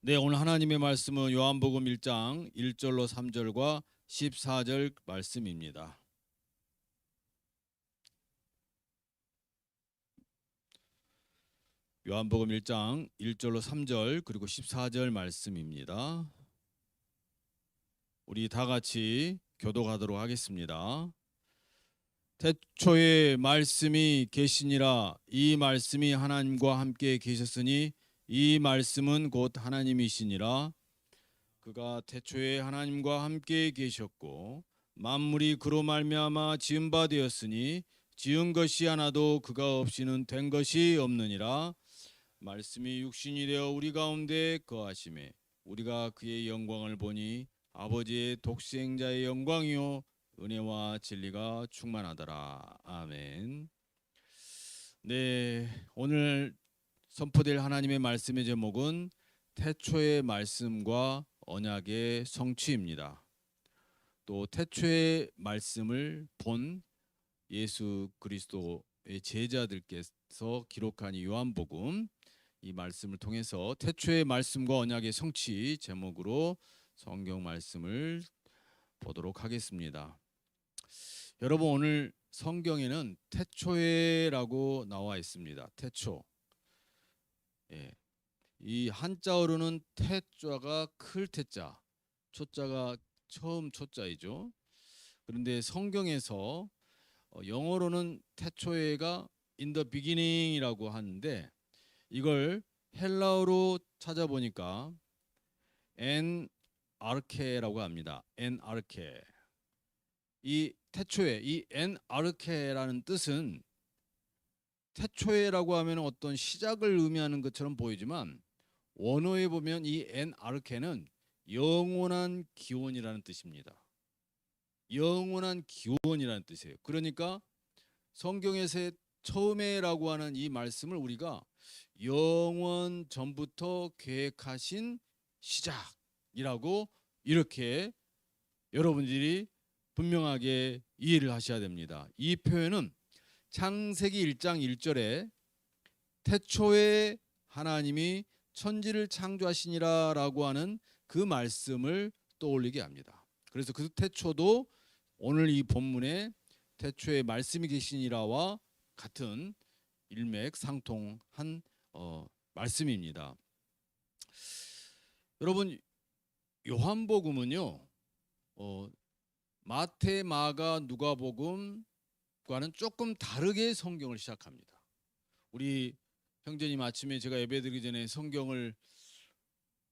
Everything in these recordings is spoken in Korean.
네, 오늘 하나님의 말씀은 요한복음 1장 1절로 3절과 14절 말씀입니다. 요한복음 1장 1절로 3절 그리고 14절 말씀입니다. 우리 다 같이 교독하도록 하겠습니다. 태초에 말씀이 계시니라. 이 말씀이 하나님과 함께 계셨으니 이 말씀은 곧 하나님이시니라. 그가 태초에 하나님과 함께 계셨고 만물이 그로 말미암아 지은 바 되었으니 지은 것이 하나도 그가 없이는 된 것이 없느니라. 말씀이 육신이 되어 우리 가운데 거하심에 우리가 그의 영광을 보니 아버지의 독생자의 영광이요 은혜와 진리가 충만하더라. 아멘. 네, 오늘 선포될 하나님의 말씀의 제목은 태초의 말씀과 언약의 성취입니다. 또 태초의 말씀을 본 예수 그리스도의 제자들께서 기록한 이 요한복음, 이 말씀을 통해서 태초의 말씀과 언약의 성취 제목으로 성경 말씀을 보도록 하겠습니다. 여러분, 오늘 성경에는 태초에라고 나와 있습니다. 태초. 예. 이 한자어로는 태자가 클 태자, 초자가 처음 초자이죠. 그런데 성경에서 영어로는 태초에가 in the beginning이라고 하는데 이걸 헬라어로 찾아보니까 en arche라고 합니다. en arche. 이 태초에 이 en arche라는 뜻은 태초에라고 하면 어떤 시작을 의미하는 것처럼 보이지만 원어에 보면 이 en arche는 영원한 기원이라는 뜻입니다. 영원한 기원이라는 뜻이에요. 그러니까 성경에서의 처음에라고 하는 이 말씀을 우리가 영원 전부터 계획하신 시작이라고 이렇게 여러분들이 분명하게 이해를 하셔야 됩니다. 이 표현은 창세기 1장 1절에 태초에 하나님이 천지를 창조하시니라라고 하는 그 말씀을 떠올리게 합니다. 그래서 그 태초도 오늘 이 본문에 태초에 말씀이 계시니라와 같은 일맥상통한 말씀입니다. 여러분, 요한복음은요, 마태, 마가, 누가복음과는 조금 다르게 성경을 시작합니다. 우리 형제님 아침에 제가 예배드리기 전에 성경을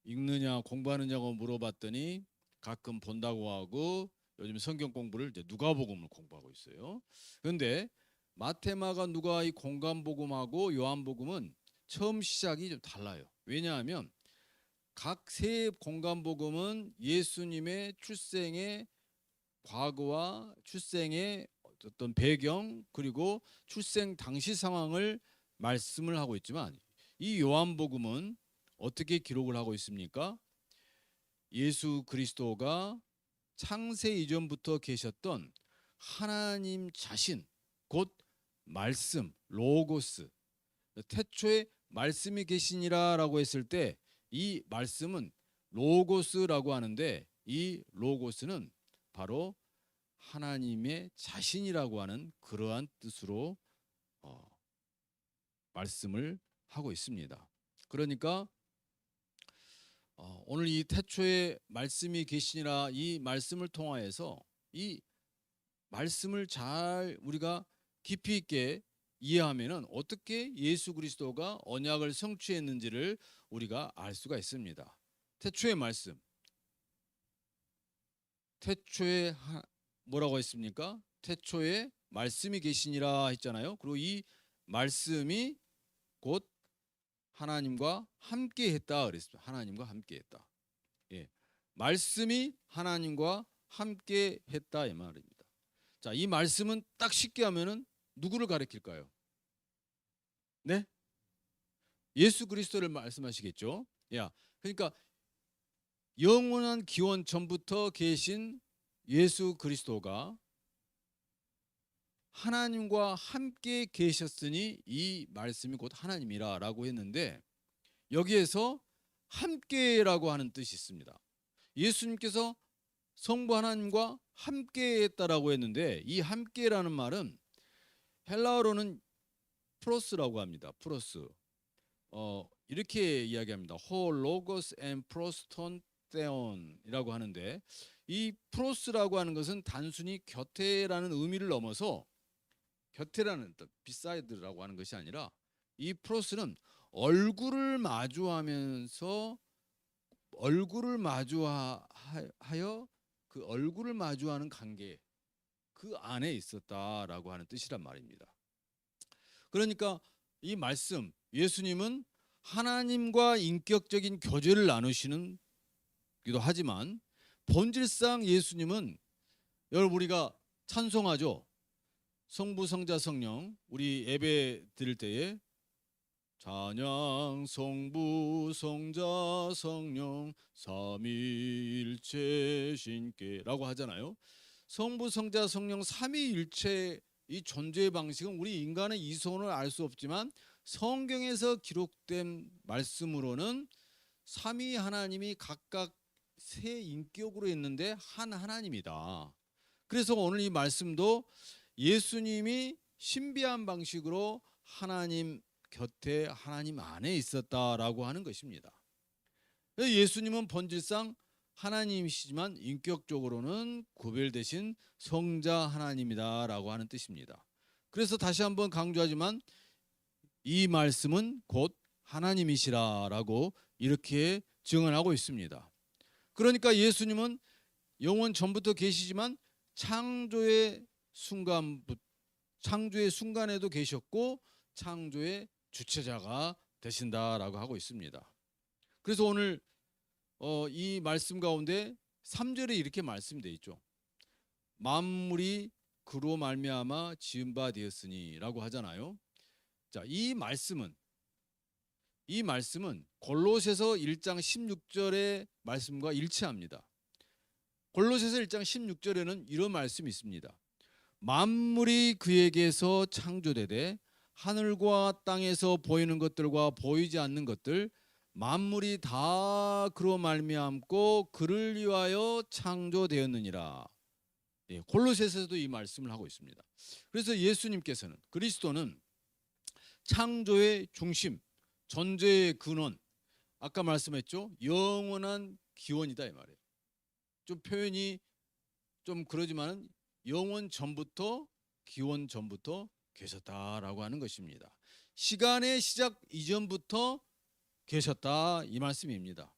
읽느냐 공부하느냐고 물어봤더니 가끔 본다고 하고 요즘 성경 공부를 이제 누가복음을 공부하고 있어요. 그런데 마테마가 누가 이 공간복음하고 요한복음은 처음 시작이 좀 달라요. 왜냐하면 각 세 공간복음은 예수님의 출생의 과거와 출생의 어떤 배경 그리고 출생 당시 상황을 말씀을 하고 있지만 이 요한복음은 어떻게 기록을 하고 있습니까? 예수 그리스도가 창세 이전부터 계셨던 하나님 자신, 곧 말씀, 로고스, 태초에 말씀이 계시니라라고 했을 때 이 말씀은 로고스라고 하는데 이 로고스는 바로 하나님의 자신이라고 하는 그러한 뜻으로 말씀을 하고 있습니다. 그러니까 오늘 이 태초에 말씀이 계시니라 이 말씀을 통하여서 이 말씀을 잘 우리가 깊이 있게 이해하면은 어떻게 예수 그리스도가 언약을 성취했는지를 우리가 알 수가 있습니다. 태초의 말씀, 태초에 뭐라고 했습니까? 태초에 말씀이 계시니라 했잖아요. 그리고 이 말씀이 곧 하나님과 함께 했다 그랬습니다. 하나님과 함께 했다. 예. 말씀이 하나님과 함께 했다 이 말입니다. 자, 이 말씀은 딱 쉽게 하면은 누구를 가리킬까요? 네? 예수 그리스도를 말씀하시겠죠. 야, 그러니까 영원한 기원 전부터 계신 예수 그리스도가 하나님과 함께 계셨으니 이 말씀이 곧 하나님이라라고 했는데 여기에서 함께라고 하는 뜻이 있습니다. 예수님께서 성부 하나님과 함께했다라고 했는데 이 함께라는 말은 헬라어로는 프로스라고 합니다. 프로스. 이렇게 이야기합니다. 호 로고스 앤 프로스톤 테온이라고 하는데 이 프로스라고 하는 것은 단순히 곁에라는 의미를 넘어서 곁에라는 뜻, 비사이드라고 하는 것이 아니라 이 프로스는 얼굴을 마주하면서 얼굴을 마주하여 그 얼굴을 마주하는 관계 그 안에 있었다라고 하는 뜻이란 말입니다. 그러니까 이 말씀 예수님은 하나님과 인격적인 교제를 나누시는 기도 하지만 본질상 예수님은 여러분 우리가 찬송하죠. 성부 성자 성령 우리 예배 드릴 때에 찬양 성부 성자 성령 삼위일체 신께라고 하잖아요. 성부 성자 성령 삼위일체 이 존재 방식은 우리 인간의 이성을 알 수 없지만 성경에서 기록된 말씀으로는 삼위 하나님이 각각 세 인격으로 있는데 한 하나님이다. 그래서 오늘 이 말씀도 예수님이 신비한 방식으로 하나님 곁에 하나님 안에 있었다라고 하는 것입니다. 예수님은 본질상 하나님이시지만 인격적으로는 구별되신 성자 하나님이다라고 하는 뜻입니다. 그래서 다시 한번 강조하지만 이 말씀은 곧 하나님이시라라고 이렇게 증언하고 있습니다. 그러니까 예수님은 영원 전부터 계시지만 창조의 순간에도 계셨고 창조의 주체자가 되신다라고 하고 있습니다. 그래서 오늘 이 말씀 가운데 3절에 이렇게 말씀되어 있죠. 만물이 그로 말미암아 지은 바 되었으니라고 하잖아요. 자, 이 말씀은 골로새서 1장 16절의 말씀과 일치합니다. 골로새서 1장 16절에는 이런 말씀이 있습니다. 만물이 그에게서 창조되되 하늘과 땅에서 보이는 것들과 보이지 않는 것들 만물이 다 그로 말미암고 그를 위하여 창조되었느니라. 예, 골로새서도 이 말씀을 하고 있습니다. 그래서 예수님께서는 그리스도는 창조의 중심, 존재의 근원, 아까 말씀했죠. 영원한 기원이다 이 말이에요. 좀 표현이 좀 그러지만은 영원 전부터 기원 전부터 계셨다라고 하는 것입니다. 시간의 시작 이전부터 계셨다 이 말씀입니다.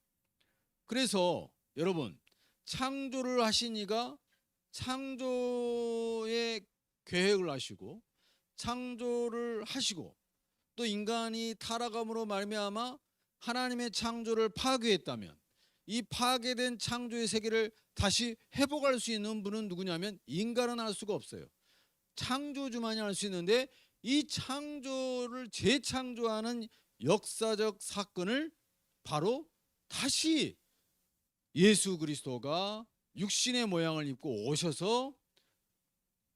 그래서 여러분 창조를 하신 이가 창조의 계획을 하시고 창조를 하시고 또 인간이 타락함으로 말미암아 하나님의 창조를 파괴했다면 이 파괴된 창조의 세계를 다시 회복할 수 있는 분은 누구냐면 인간은 할 수가 없어요. 창조주만이 할 수 있는데 이 창조를 재창조하는 역사적 사건을 바로 다시 예수 그리스도가 육신의 모양을 입고 오셔서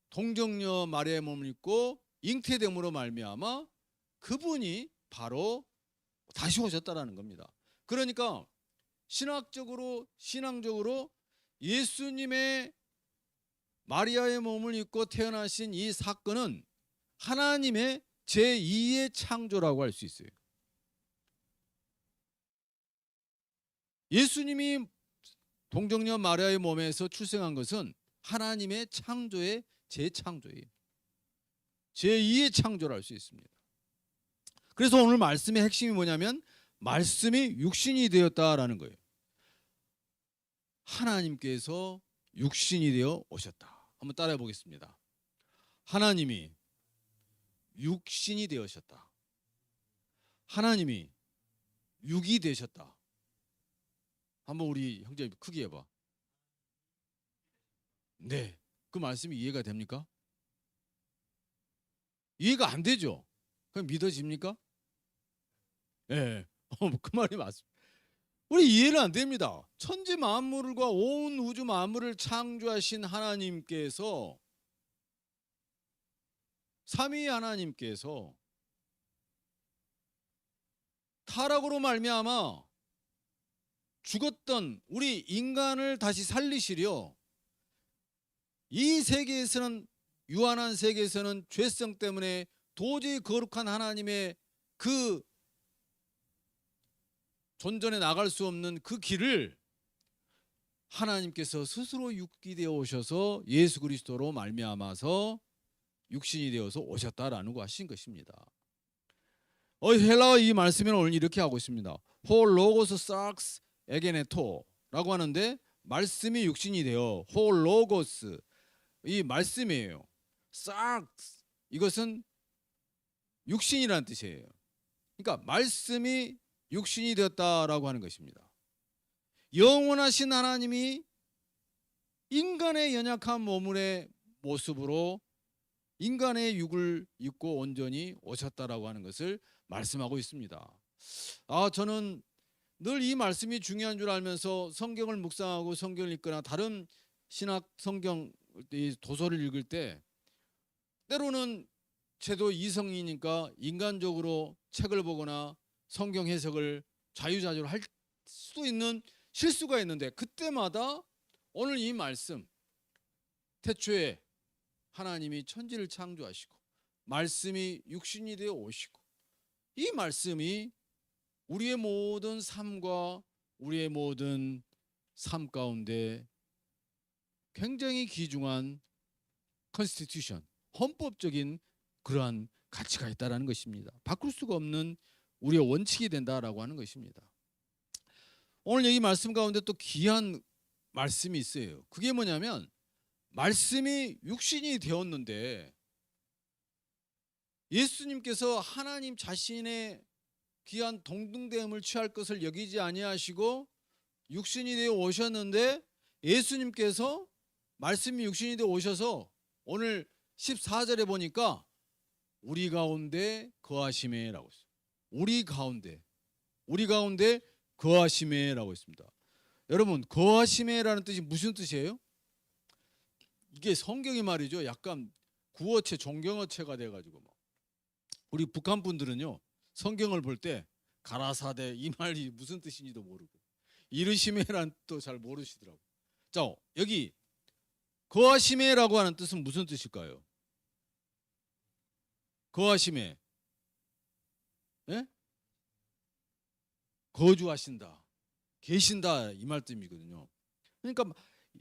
동정녀 마리아의 몸을 입고 잉태됨으로 말미암아 그분이 바로 다시 오셨다라는 겁니다. 그러니까 신앙적으로 예수님의 마리아의 몸을 입고 태어나신 이 사건은 하나님의 제2의 창조라고 할 수 있어요. 예수님이 동정녀 마리아의 몸에서 출생한 것은 하나님의 창조의 재창조예요. 제2의 창조를 할 수 있습니다. 그래서 오늘 말씀의 핵심이 뭐냐면 말씀이 육신이 되었다라는 거예요. 하나님께서 육신이 되어 오셨다. 한번 따라해 보겠습니다. 하나님이 육신이 되으셨다. 하나님이 육이 되셨다. 한번 우리 형제 크게 해봐. 네, 그 말씀이 이해가 됩니까? 이해가 안 되죠? 그럼 믿어집니까? 예, 그 말이 맞습니다. 우리 이해는 안 됩니다. 천지 만물과 온 우주 만물을 창조하신 하나님께서 삼위 하나님께서 타락으로 말미암아 죽었던 우리 인간을 다시 살리시려 이 세계에서는, 유한한 세계에서는 죄성 때문에 도저히 거룩한 하나님의 그 존전에 나갈 수 없는 그 길을 하나님께서 스스로 육이 되어 오셔서 예수 그리스도로 말미암아서 육신이 되어서 오셨다라는 거 하신 것입니다. 헬라어 이 말씀에는 오늘 이렇게 하고 있습니다. 호 로고스 삭스 에게네토라고 하는데, 말씀이 육신이 되어, 호 로고스 이 말씀이에요. 삭스 이것은 육신이라는 뜻이에요. 그러니까 말씀이 육신이 되었다라고 하는 것입니다. 영원하신 하나님이 인간의 연약한 몸의 모습으로 인간의 육을 입고 온전히 오셨다라고 하는 것을 말씀하고 있습니다. 저는 늘 이 말씀이 중요한 줄 알면서 성경을 묵상하고 성경을 읽거나 다른 신학 성경 도서를 읽을 때 때로는 저도 이성이니까 인간적으로 책을 보거나 성경 해석을 자유자재로 할 수도 있는 실수가 있는데, 그때마다 오늘 이 말씀, 태초에 하나님이 천지를 창조하시고 말씀이 육신이 되어 오시고, 이 말씀이 우리의 모든 삶과 우리의 모든 삶 가운데 굉장히 귀중한 컨스티튜션, 헌법적인 그러한 가치가 있다라는 것입니다. 바꿀 수가 없는 우리의 원칙이 된다라고 하는 것입니다. 오늘 여기 말씀 가운데 또 귀한 말씀이 있어요. 그게 뭐냐면, 말씀이 육신이 되었는데 예수님께서 하나님 자신의 귀한 동등됨을 취할 것을 여기지 아니하시고 육신이 되어 오셨는데, 예수님께서 말씀이 육신이 되어 오셔서 오늘 14절에 보니까 우리 가운데 거하심에라고 했어요. 우리 가운데 거하심에라고 했습니다. 여러분, 거하심에라는 뜻이 무슨 뜻이에요? 이게 성경이 말이죠, 약간 구어체, 존경어체가 돼가지고 우리 북한 분들은요, 성경을 볼 때 가라사대 이 말이 무슨 뜻인지도 모르고 이르시메라는 뜻도 잘 모르시더라고. 자, 여기 거하시메라고 하는 뜻은 무슨 뜻일까요? 거하시메, 예? 거주하신다, 계신다, 이 말씀이거든요. 그러니까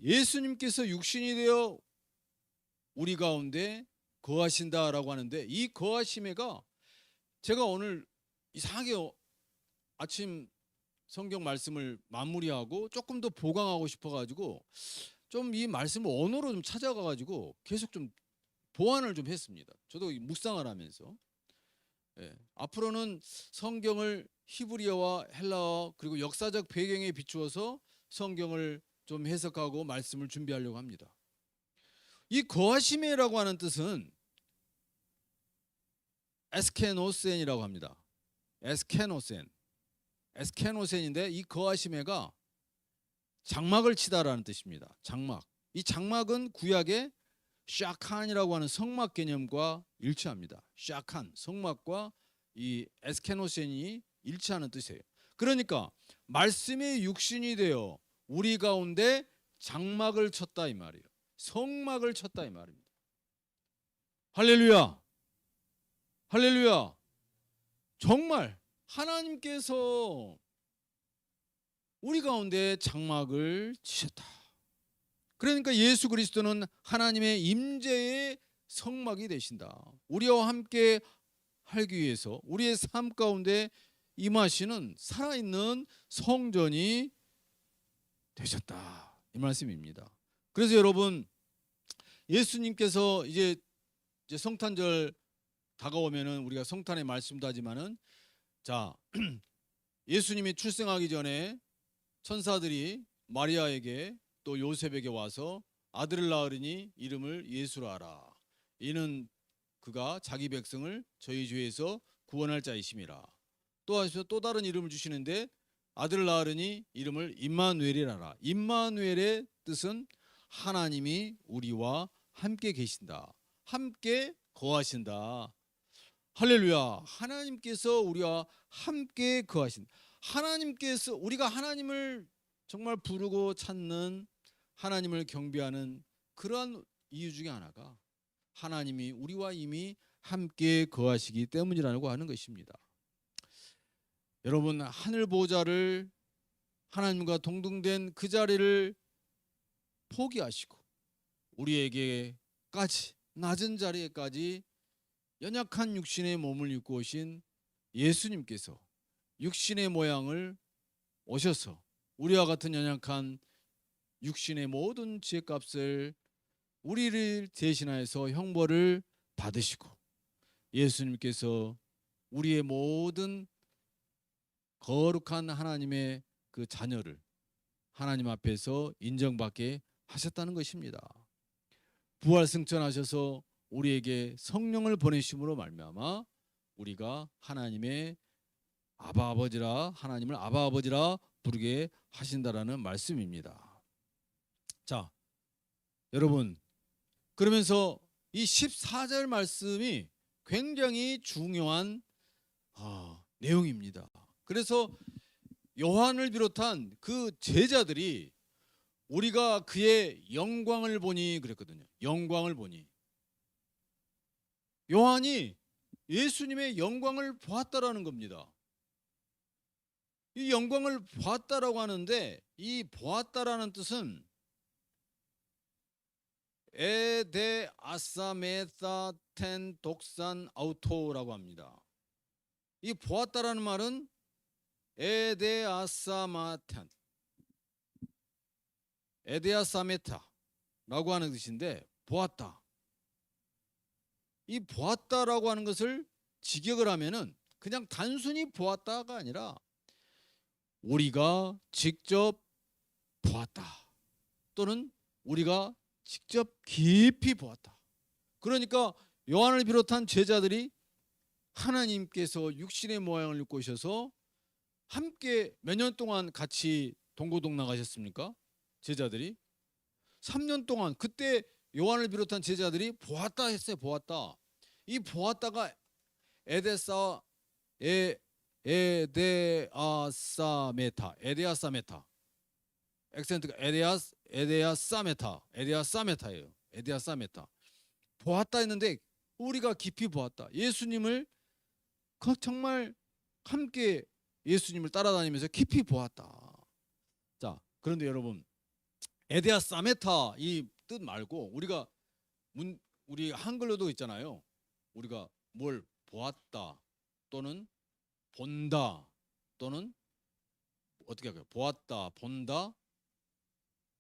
예수님께서 육신이 되어 우리 가운데 거하신다라고 하는데, 이 거하심에가 제가 오늘 이상하게 아침 성경 말씀을 마무리하고 조금 더 보강하고 싶어가지고 좀 이 말씀을 언어로 좀 찾아가가지고 계속 좀 보완을 좀 했습니다. 저도 묵상을 하면서 앞으로는 성경을 히브리어와 헬라어 그리고 역사적 배경에 비추어서 성경을 좀 해석하고 말씀을 준비하려고 합니다. 이 거하심이라고 하는 뜻은 에스케노센이라고 합니다. 에스케노센인데, 이 거하심에가 장막을 치다라는 뜻입니다. 장막. 이 장막은 구약의 샤칸이라고 하는 성막 개념과 일치합니다. 샤칸, 성막과 이 에스케노센이 일치하는 뜻이에요. 그러니까 말씀이 육신이 되어 우리 가운데 장막을 쳤다 이 말이에요. 성막을 쳤다 이 말입니다. 할렐루야. 할렐루야. 정말 하나님께서 우리 가운데 장막을 치셨다. 그러니까 예수 그리스도는 하나님의 임재의 성막이 되신다. 우리와 함께 하기 위해서 우리의 삶 가운데 임하시는 살아있는 성전이 되셨다, 이 말씀입니다. 그래서 여러분, 예수님께서 이제 성탄절 다가오면은 우리가 성탄의 말씀도 하지만은, 자, 예수님이 출생하기 전에 천사들이 마리아에게 또 요셉에게 와서 아들을 낳으리니 이름을 예수라 하라. 이는 그가 자기 백성을 저희 죄에서 구원할 자이심이라. 또 다른 이름을 주시는데, 아들을 낳으리니 이름을 임마누엘이라 하라. 임마누엘의 뜻은 하나님이 우리와 함께 계신다, 함께 거하신다. 할렐루야. 하나님께서 우리와 함께 거하신다. 하나님께서, 우리가 하나님을 정말 부르고 찾는 하나님을 경배하는 그러한 이유 중에 하나가 하나님이 우리와 이미 함께 거하시기 때문이라고 하는 것입니다. 여러분, 하늘 보좌를 하나님과 동등된 그 자리를 포기하시고 우리에게까지 낮은 자리에까지 연약한 육신의 몸을 입고 오신 예수님께서 육신의 모양을 오셔서 우리와 같은 연약한 육신의 모든 죄값을 우리를 대신하여서 형벌을 받으시고 예수님께서 우리의 모든 거룩한 하나님의 그 자녀를 하나님 앞에서 인정받게 하셨다는 것입니다. 부활 승천하셔서 우리에게 성령을 보내심으로 말미암아 우리가 하나님의 아바 아버지라 하나님을 아바 아버지라 부르게 하신다라는 말씀입니다. 자, 여러분, 그러면서 이 14절 말씀이 굉장히 중요한 내용입니다. 그래서 요한을 비롯한 그 제자들이 우리가 그의 영광을 보니 그랬거든요. 영광을 보니. 요한이 예수님의 영광을 보았다라는 겁니다. 이 영광을 보았다라고 하는데 이 보았다라는 뜻은 에데 아사메타 텐 독산 아우토라고 합니다. 이 보았다라는 말은 에데 아사마탄 에데아사메타라고 하는 뜻인데 보았다. 이 보았다라고 하는 것을 직역을 하면은 그냥 단순히 보았다가 아니라 우리가 직접 보았다 또는 우리가 직접 깊이 보았다. 그러니까 요한을 비롯한 제자들이 하나님께서 육신의 모양을 입고 오셔서 함께 몇 년 동안 같이 동고동 나가셨습니까? 제자들이 3년 동안 그때 요한을 비롯한 제자들이 보았다 했어요. 보았다. 이 보았다가 에데아사메타 액센트가 에데아사메타예요. 에데아사메타. 보았다 했는데 우리가 깊이 보았다. 예수님을 정말 함께 예수님을 따라다니면서 깊이 보았다. 자, 그런데 여러분, 에데아사메타 이 뜻 말고 우리 한글로도 있잖아요. 우리가 뭘 보았다 또는 본다 또는 어떻게 할까요? 보았다, 본다,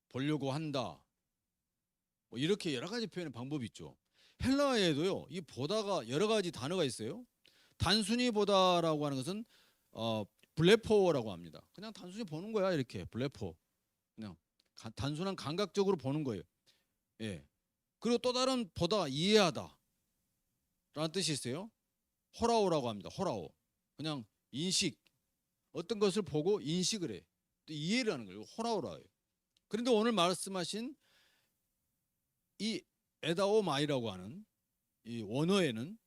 보려고 한다. 뭐 이렇게 여러 가지 표현의 방법이 있죠. 헬라어에도요. 이 보다가 여러 가지 단어가 있어요. 단순히 보다라고 하는 것은 블레포라고 합니다. 그냥 단순히 보는 거야. 이렇게 블레포. 그냥 단순한 감각적으로 보는 거예요. 예. 그리고 또 다른 보다 이해하다 라는 뜻이 있어요. 호라오라고 합니다. 호라오. 그냥 인식. 어떤 것을 보고 인식을 해. 또 이해를 하는 거예요. 호라오라 해요. 그런데 오늘 말씀하신 이 에다오마이라고 하는 이 원어에는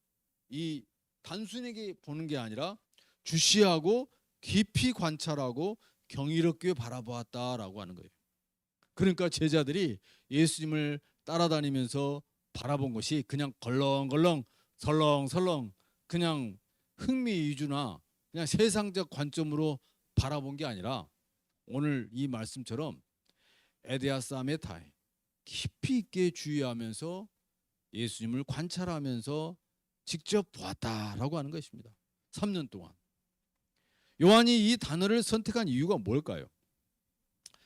이 단순하게 보는 게 아니라 주시하고 깊이 관찰하고 경이롭게 바라보았다라고 하는 거예요. 그러니까 제자들이 예수님을 따라다니면서 바라본 것이 그냥 걸렁걸렁 설렁설렁 그냥 흥미 위주나 그냥 세상적 관점으로 바라본 게 아니라 오늘 이 말씀처럼 에데아사메타에 깊이 있게 주의하면서 예수님을 관찰하면서 직접 보았다라고 하는 것입니다. 3년 동안. 요한이 이 단어를 선택한 이유가 뭘까요?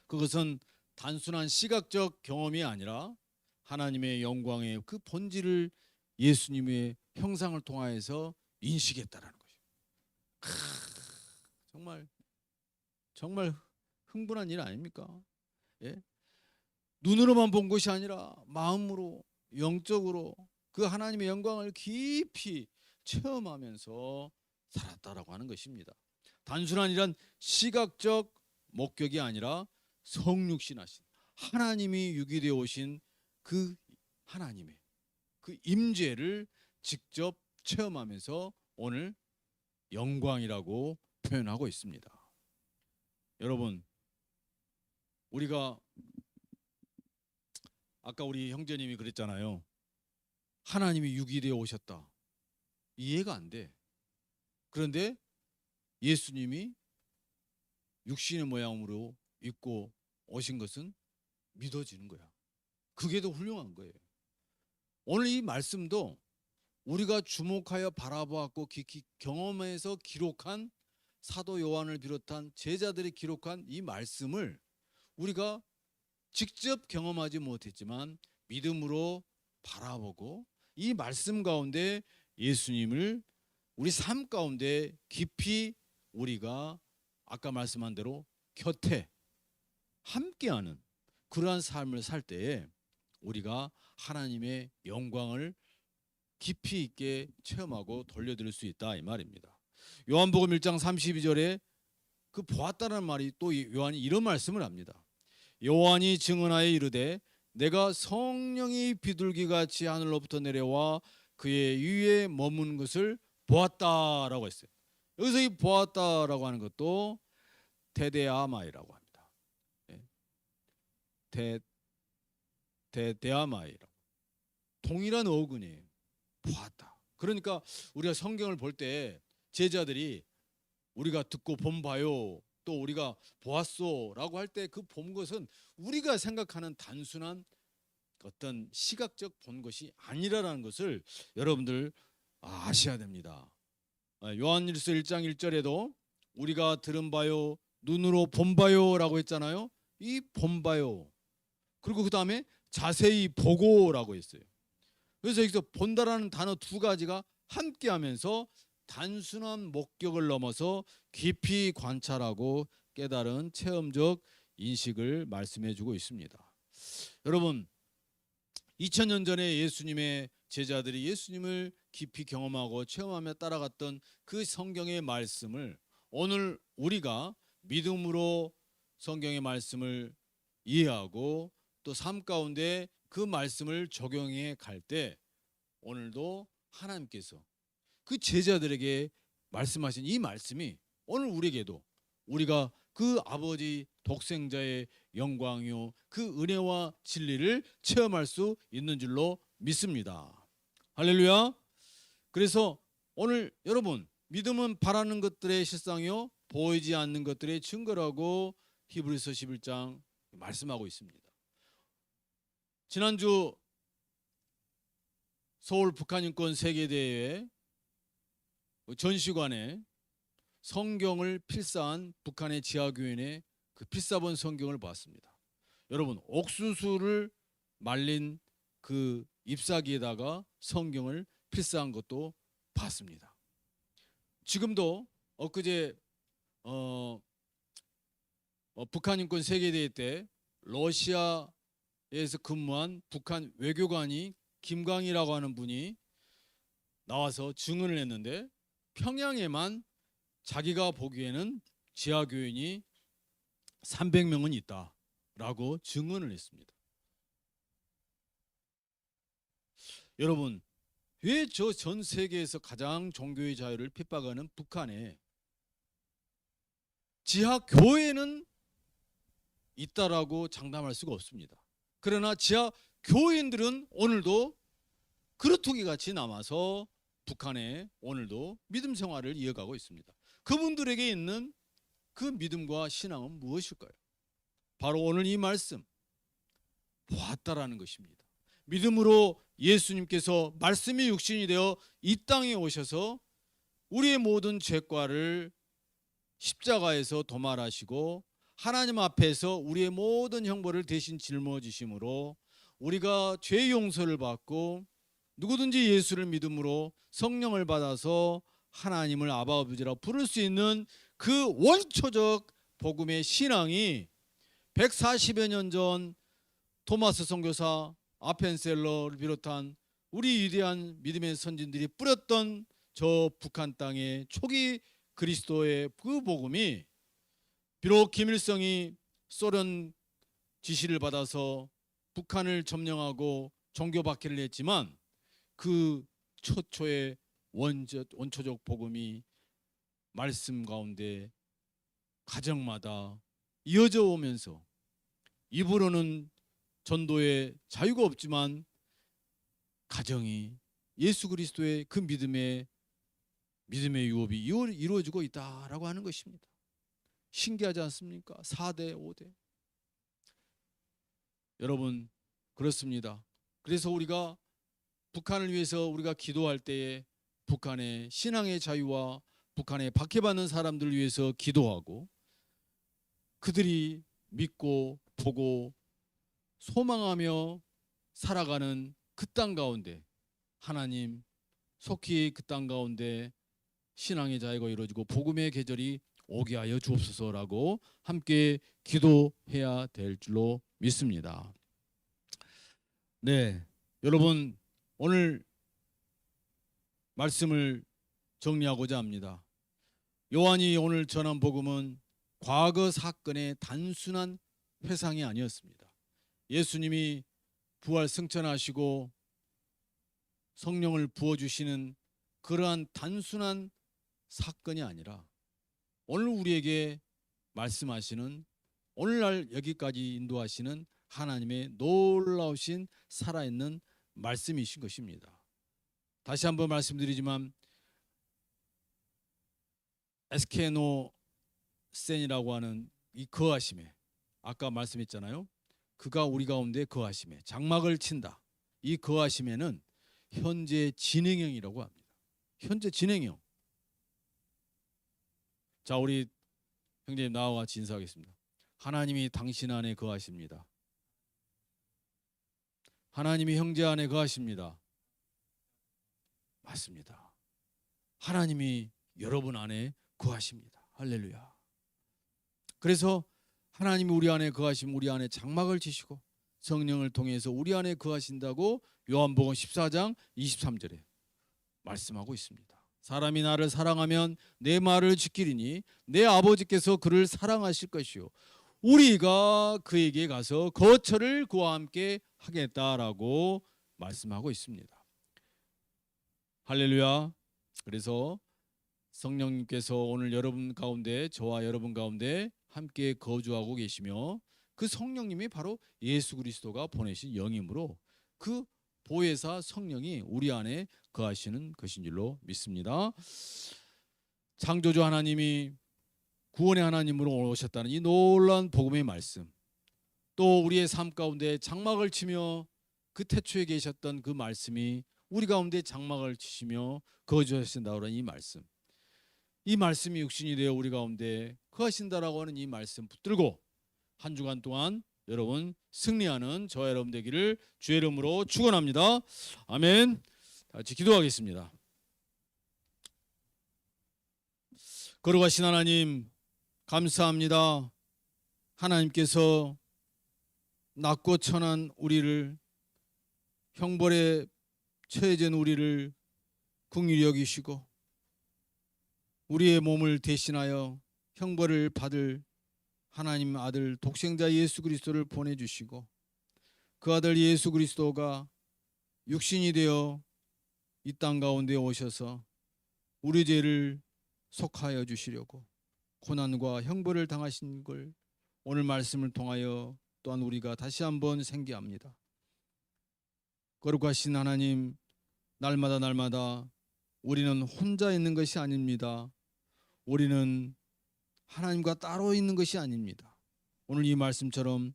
그것은 단순한 시각적 경험이 아니라 하나님의 영광의 그 본질을 예수님의 형상을 통하여서 인식했다라는 거죠. 정말 흥분한 일 아닙니까? 예? 눈으로만 본 것이 아니라 마음으로 영적으로 그 하나님의 영광을 깊이 체험하면서 살았다라고 하는 것입니다. 단순한 이런 시각적 목격이 아니라 성육신하신 하나님이 유기되어 오신 그 하나님의 그 임재를 직접 체험하면서 오늘 영광이라고 표현하고 있습니다. 여러분, 우리가 아까 우리 형제님이 그랬잖아요. 하나님이 육일에 오셨다. 이해가 안 돼. 그런데 예수님이 육신의 모양으로 입고 오신 것은 믿어지는 거야. 그게 더 훌륭한 거예요. 오늘 이 말씀도 우리가 주목하여 바라보았고 깊이 경험해서 기록한 사도 요한을 비롯한 제자들이 기록한 이 말씀을 우리가 직접 경험하지 못했지만 믿음으로 바라보고 이 말씀 가운데 예수님을 우리 삶 가운데 깊이 우리가 아까 말씀한 대로 곁에 함께하는 그러한 삶을 살 때에 우리가 하나님의 영광을 깊이 있게 체험하고 돌려드릴 수 있다 이 말입니다. 요한복음 1장 32절에 그 보았다는 말이 또 요한이 이런 말씀을 합니다. 요한이 증언하여 이르되 내가 성령이 비둘기같이 하늘로부터 내려와 그의 위에 머문 것을 보았다라고 했어요. 여기서 이 보았다라고 하는 것도 테데아마이라고 합니다. 테데아마이라고 동일한 어근이에요. 보았다. 그러니까 우리가 성경을 볼 때 제자들이 우리가 듣고 본 바요 또 우리가 보았소라고 할 때 그 본 것은 우리가 생각하는 단순한 어떤 시각적 본 것이 아니라는 것을 여러분들 아셔야 됩니다. 요한일서 1장 1절에도 우리가 들은 바요 눈으로 본 바요라고 했잖아요. 이 본 바요 그리고 그 다음에 자세히 보고라고 했어요. 그래서 여기서 본다라는 단어 두 가지가 함께하면서 단순한 목격을 넘어서 깊이 관찰하고 깨달은 체험적 인식을 말씀해주고 있습니다. 여러분 2000년 전에 예수님의 제자들이 예수님을 깊이 경험하고 체험하며 따라갔던 그 성경의 말씀을 오늘 우리가 믿음으로 성경의 말씀을 이해하고 또 삶 가운데 그 말씀을 적용해 갈 때 오늘도 하나님께서 그 제자들에게 말씀하신 이 말씀이 오늘 우리에게도 우리가 그 아버지 독생자의 영광이요 그 은혜와 진리를 체험할 수 있는 줄로 믿습니다. 할렐루야. 그래서 오늘 여러분 믿음은 바라는 것들의 실상이요 보이지 않는 것들의 증거라고 히브리서 11장 말씀하고 있습니다. 지난주 서울 북한인권 세계대회 전시관에 성경을 필사한 북한의 지하교인의 그 필사본 성경을 봤습니다. 여러분 옥수수를 말린 그 잎사귀에다가 성경을 필사한 것도 봤습니다. 지금도 엊그제 북한인권 세계대회 때 러시아에서 근무한 북한 외교관이 김광이라고 하는 분이 나와서 증언을 했는데 평양에만 자기가 보기에는 지하교인이 300명은 있다라고 증언을 했습니다. 여러분 왜 저 전 세계에서 가장 종교의 자유를 핍박하는 북한에 지하교회는 있다라고 장담할 수가 없습니다. 그러나 지하교인들은 오늘도 그루터기 같이 남아서 북한에 오늘도 믿음 생활을 이어가고 있습니다. 그분들에게 있는 그 믿음과 신앙은 무엇일까요? 바로 오늘 이 말씀 보았다라는 것입니다. 믿음으로 예수님께서 말씀이 육신이 되어 이 땅에 오셔서 우리의 모든 죄과를 십자가에서 도말하시고 하나님 앞에서 우리의 모든 형벌을 대신 짊어지심으로 우리가 죄 용서를 받고 누구든지 예수를 믿음으로 성령을 받아서 하나님을 아버지라 부를 수 있는 그 원초적 복음의 신앙이 140여 년 전 토마스 선교사 아펜셀러를 비롯한 우리 위대한 믿음의 선진들이 뿌렸던 저 북한 땅의 초기 그리스도의 그 복음이 비록 김일성이 소련 지시를 받아서 북한을 점령하고 종교 박해를 했지만 그 초초의 원초적 복음이 말씀 가운데 가정마다 이어져 오면서 입으로는 전도에 자유가 없지만 가정이 예수 그리스도의 그 믿음의 유업이 이루어지고 있다라고 하는 것입니다. 신기하지 않습니까? 4대, 5대. 여러분, 그렇습니다. 그래서 우리가 북한을 위해서 우리가 기도할 때에 북한의 신앙의 자유와 북한에 박해받는 사람들을 위해서 기도하고 그들이 믿고 보고 소망하며 살아가는 그 땅 가운데 하나님 속히 그 땅 가운데 신앙의 자유가 이루어지고 복음의 계절이 오게 하여 주옵소서라고 함께 기도해야 될 줄로 믿습니다. 네, 여러분 오늘 말씀을 정리하고자 합니다. 요한이 오늘 전한 복음은 과거 사건의 단순한 회상이 아니었습니다. 예수님이 부활 승천하시고 성령을 부어주시는 그러한 단순한 사건이 아니라 오늘 우리에게 말씀하시는 오늘날 여기까지 인도하시는 하나님의 놀라우신 살아있는 말씀이신 것입니다. 다시 한번 말씀드리지만 에스케노센이라고 하는 이 거하심에 아까 말씀했잖아요. 그가 우리 가운데 거하심에 장막을 친다. 이 거하심에는 현재 진행형이라고 합니다. 현재 진행형. 자, 우리 형제님 나와 같이 인사하겠습니다. 하나님이 당신 안에 거하십니다. 하나님이 형제 안에 거하십니다. 맞습니다. 하나님이 여러분 안에 거하십니다. 할렐루야. 그래서 하나님이 우리 안에 거하시면 우리 안에 장막을 치시고 성령을 통해서 우리 안에 거하신다고 요한복음 14장 23절에 말씀하고 있습니다. 사람이 나를 사랑하면 내 말을 지키리니 내 아버지께서 그를 사랑하실 것이요 우리가 그에게 가서 거처를 그와 함께 하겠다라고 말씀하고 있습니다. 할렐루야. 그래서 성령님께서 오늘 여러분 가운데 저와 여러분 가운데 함께 거주하고 계시며 그 성령님이 바로 예수 그리스도가 보내신 영이므로 그 보혜사 성령이 우리 안에 거하시는 것인 줄로 믿습니다. 창조주 하나님이 구원의 하나님으로 오셨다는 이 놀라운 복음의 말씀, 또 우리의 삶 가운데 장막을 치며 그 태초에 계셨던 그 말씀이 우리 가운데 장막을 치시며 거주하신다는 이 말씀, 이 말씀이 육신이 되어 우리 가운데 거하신다라고 하는 이 말씀 붙들고 한 주간 동안 여러분 승리하는 저와 여러분 되기를 주의 이름으로 축원합니다. 아멘. 같이 기도하겠습니다. 거룩하신 하나님 감사합니다. 하나님께서 낮고 천한 우리를 형벌에 처해진 우리를 긍휼히 여기시고 우리의 몸을 대신하여 형벌을 받을 하나님 아들 독생자 예수 그리스도를 보내주시고 그 아들 예수 그리스도가 육신이 되어 이 땅 가운데 오셔서 우리 죄를 속하여 주시려고 고난과 형벌을 당하신 걸 오늘 말씀을 통하여 또한 우리가 다시 한번 생기합니다. 거룩하신 하나님, 날마다 우리는 혼자 있는 것이 아닙니다. 우리는 하나님과 따로 있는 것이 아닙니다. 오늘 이 말씀처럼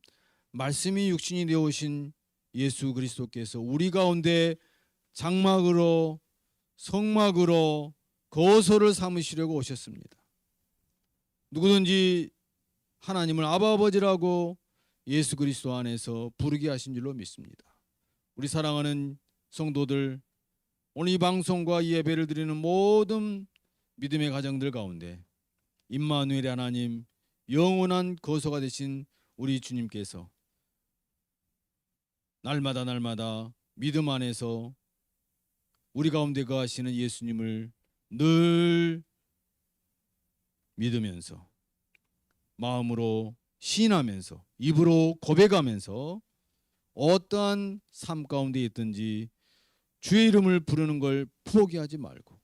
말씀이 육신이 되어 오신 예수 그리스도께서 우리 가운데 장막으로 성막으로 거소를 삼으시려고 오셨습니다. 누구든지 하나님을 아바 아버지라고 예수 그리스도 안에서 부르게 하신 줄로 믿습니다. 우리 사랑하는 성도들, 오늘 이 방송과 이 예배를 드리는 모든 믿음의 가정들 가운데 임마누엘의 하나님 영원한 거소가 되신 우리 주님께서 날마다 믿음 안에서 우리 가운데 거하시는 예수님을 늘 믿으면서 마음으로 시인하면서 입으로 고백하면서 어떠한 삶 가운데 있든지 주의 이름을 부르는 걸 포기하지 말고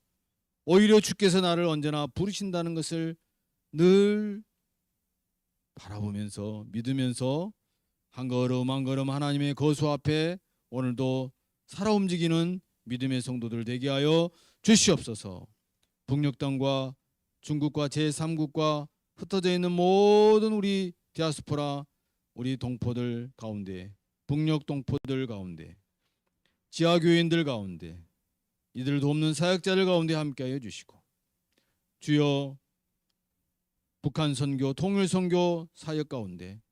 오히려 주께서 나를 언제나 부르신다는 것을 늘 바라보면서 믿으면서 한 걸음 한 걸음 하나님의 거수 앞에 오늘도 살아 움직이는 믿음의 성도들 되게 하여 주시옵소서. 북녘 땅과 중국과 제3국과 흩어져 있는 모든 우리 디아스포라 우리 동포들 가운데, 북녘 동포들 가운데, 지하교인들 가운데, 이들을 돕는 사역자들 가운데 함께하여 주시고, 주여 북한 선교, 통일 선교 사역 가운데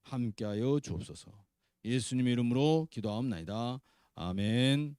함께하여 주옵소서. 예수님의 이름으로 기도하옵나이다. 아멘.